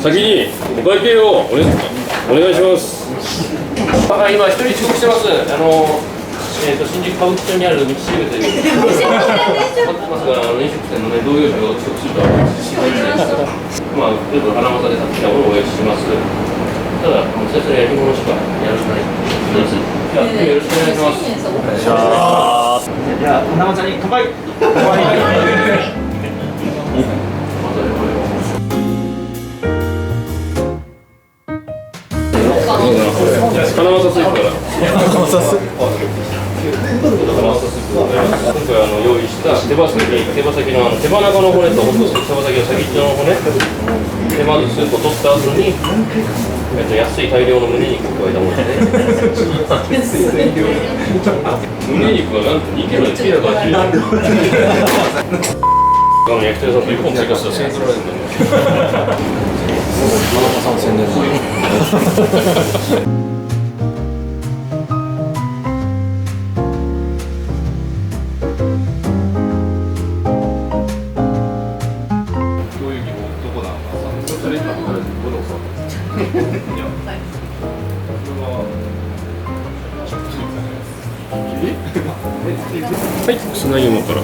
先にお会計をお願いします。今一人遅刻してます。新宿歌舞伎町にある道しるべというますが、飲食店のね、同業者が遅刻するとは知らないんです。まあ、ちょっと花正で買ってきたものをお焼きします。ただ、最初の焼き物しかやらないです。じゃあ、よろしくお願いします。お願いします。じゃあ、花正に乾杯。金正スープから。金正スープ。今回用意した手羽先の手羽中の骨と手羽先の先っちょの骨でまずスープを取った後に安い大量の胸肉を加えたもので胸肉はなんと2キロで980円。焼き鳥さんと1本追加したら1000円取られるんだよ。金正さん宣伝はい、砂肝から。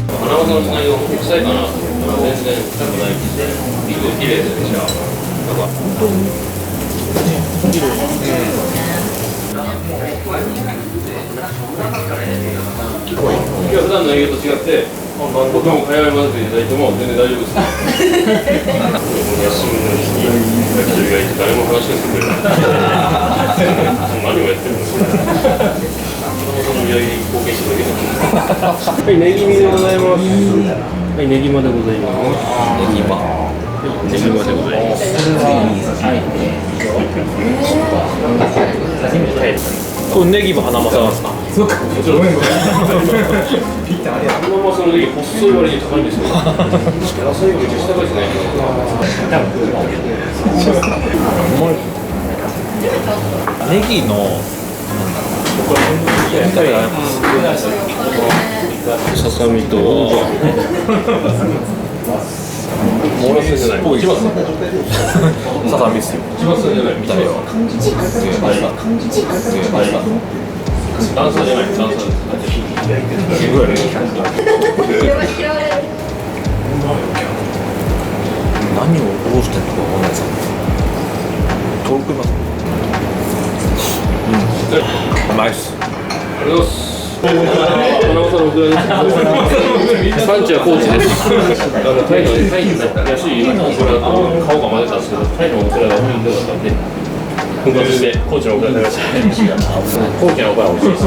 花正の砂肝臭いかな。全然臭くないんで、肉綺麗ですね。なんか本当に綺麗。普段の営業と違って、僕も会話に混ぜていただいても全然大丈夫です。休みの日に焼き鳥がいて誰も話しかけてくれない。何をやってるんですか。その宮城に貢献してるだけだ。はい、ネギミでございます。はい、ネギマでございます。ネギマ。ネギマでございます。これネギも花正なんですか？そうか。もちろん。花正のネギ細い割に高いんですよ。野菜がめっちゃ高いですね。ネギのささみとモーラスじゃない。一番ささみっすよ。一番じゃない。見た目は。ダンサーじゃない。ダンサーです。何をどうしてんのかわかんないですけど。遠くます。うまいっす。ありがとうございます。花正のオクラです。産地は高知です。タイの安いオクラと顔が混ぜたんですけど、タイのオクラが本当に良かったんで、奮発して高知のオクラ食べました。高知のオクラ美味しいです。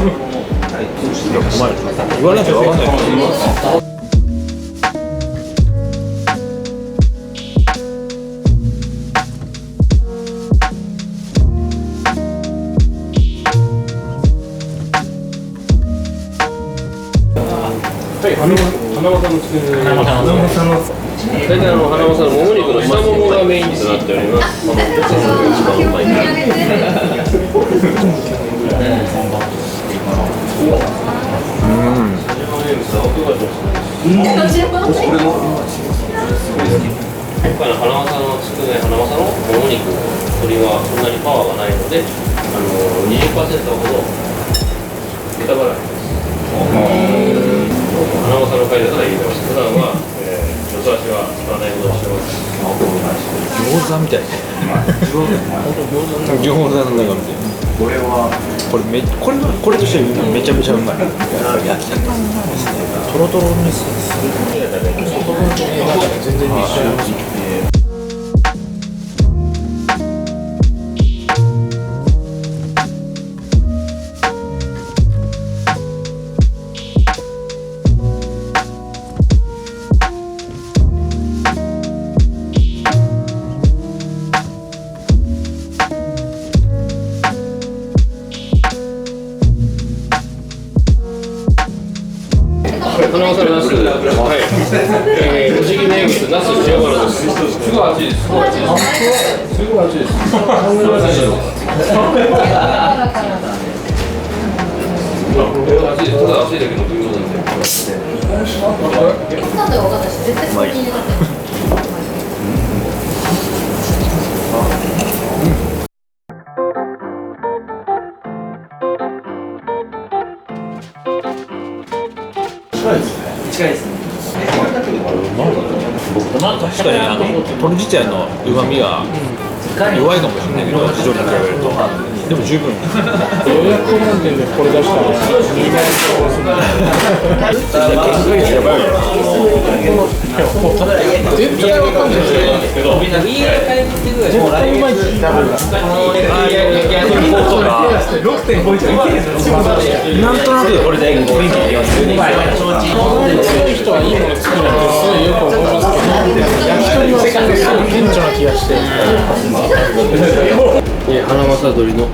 言われなきゃわかんない。はい、花正のつくね。大体花正のもも肉の下ももがメインとなっております。一番うまい。今回の花正のつくね、花正のもも肉、鶏はそんなにパワーがないので、20% ほど豚バラ肉です。花正の回だから入れてます。普段は、四つ足は使わないことをしてます。餃子みたいな。餃子の中みたいな。これとしてめちゃめちゃうまい。焼きたてですね。トロトロにする。全然一緒。花まさるナス、はい、栃木名物ナス塩辛です。すごい熱いです。すごい熱いです。すごい熱いです。熱いです。ただ熱いだけの食い物なんで。近いですね。確かにトル自体の旨味が弱いかもしれないけど、地鶏に比べるとでも十分。予約なんてでこれ出したらやばいよ。絶対わかんないですけど、みんな家帰ってくる。もう来月ダブルだ。なんとなくこれで雰囲気できます。そういう人はいいもの作るのってすごいよく思いますけど、焼き鳥はすごい顕著な気がして。花まさ鶏の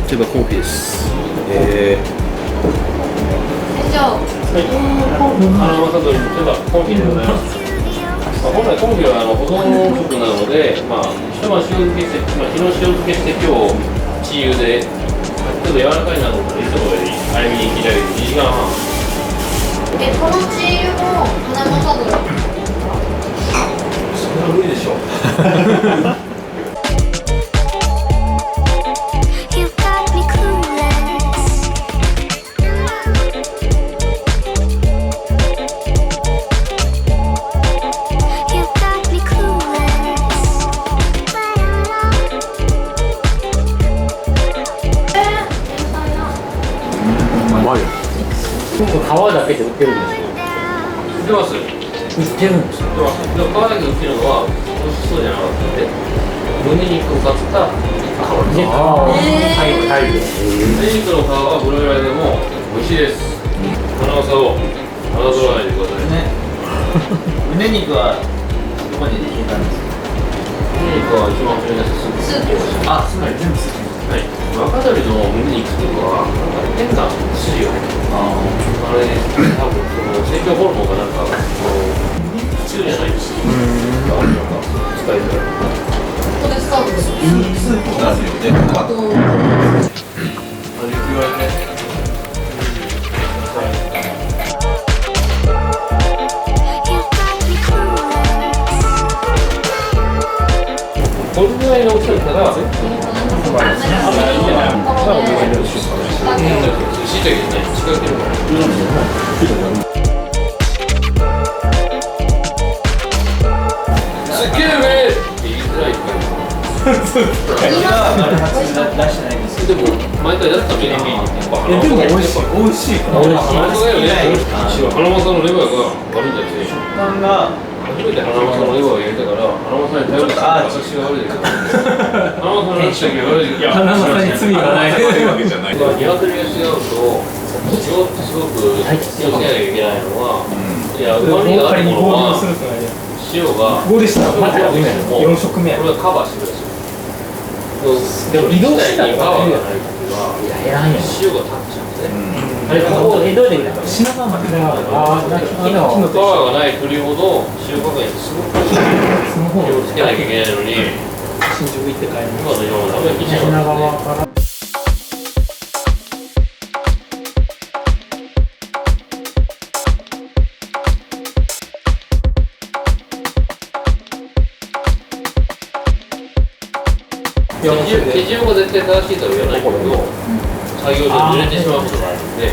手羽コンフィです。じゃあ、花まさ鶏の手羽コンフィでございます。本来コンフィは保存食なので、一晩塩漬けして、昨日塩漬けして今日チー油でちょっと柔らかいなと思ったらいつもより早めに切り上げて2時間半。このチー油も花まさ鶏。それは無理でしょう。皮だけで売ってるんですか？売ってます。売売ってるんですか？ってます。でも皮だけ売ってるのは美味しそうじゃなかったので、胸肉を使った皮です。はい。胸肉の皮はブロイラーでも美味しいです。花わさを侮らないでください。胸肉はどこに聞いたんですか？胸肉は一番初めのスープ。あ、つまり全部スープ。はい。若鶏の胸肉とかは変な筋が入ってる。あれ、多分その成長ホルモンがなんか普通じゃないです。使いづらい。ここでスタートです。スープなんですよね。これぐらいの大きさだったら、しいたけね、近くにすっげえうめえって言いづらいから。でも、毎回出すために、でも美味しい。美味しい。花まさだよね。花まさのレバーが悪いんじゃなくて、初めて花まさのレバーを入れたから、花まさに頼るから私が悪いです。花まさの話だけ悪いです。花まさに罪がないわけじゃない。鶏が違うと、塩ってすごく気をつけなきゃいけないのは、いや、旨味があるものは、塩が、ここでしたらまた4食目。これはカバーしてください。でも移動したらカバーがないときは、塩が立っちゃうんですね。あれ、ここ江戸で品川まで。カバーがない鳥ほど塩加減すごく気をつけなきゃいけないのに、新宿行って帰る。今のような品川から。手順は絶対正しいとは言わないけど、作業上ずれてしまうことがあるので、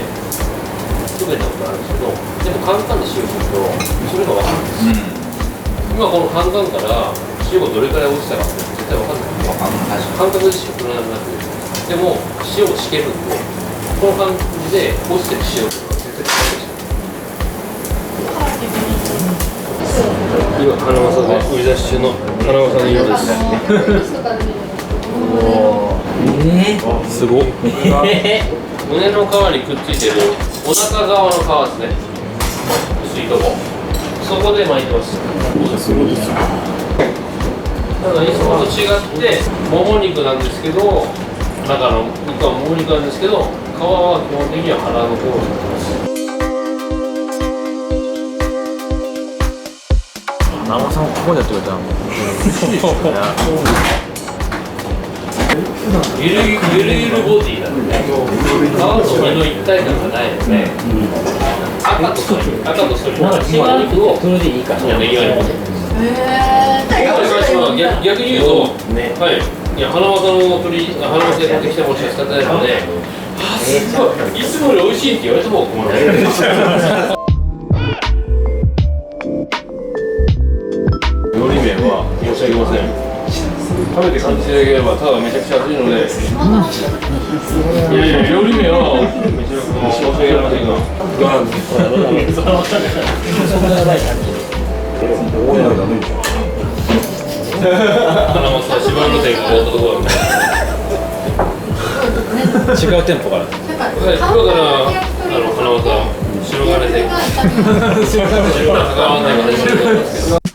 不便なことがあるんですけど、でもカンカンで塩をすると、それが分かるんです。今このカンカンから塩がどれくらい落ちたかって絶対分かんない。感覚でしか取れなくなってる。でも、塩をしけるんで、この感じで落ちてる塩とか絶対使うでしょ。今、花まさで売り出し中の花まさの色です。すごっ。胸の皮にくっついてるお腹側の皮ですね。薄いとこ。そこで巻いてます。ただいつもと違ってもも肉なんですけど、中の肉はもも肉なんですけど、皮は基本的には腹の方になってます。甘さもここにやってくれたらもうゆるゆるボディだね。皮と身の一体感がないですね。赤とそれ違う肉をそれでいいかな。ネギ割り逆に言うと、はい、いや花巻の花巻で買ってきたものしか使ってないので、すごいいつもより美味しいって言われても困る。料理名は申し上げません。食べて感じていただければ、ただめちゃくちゃ熱いので。いやいや、料理名はめちゃくちゃ申し上げませんが。花巻さん、芝の店が終わったところだね。違う店舗から今から花巻さん、白金店。白金店が始まるんですけど。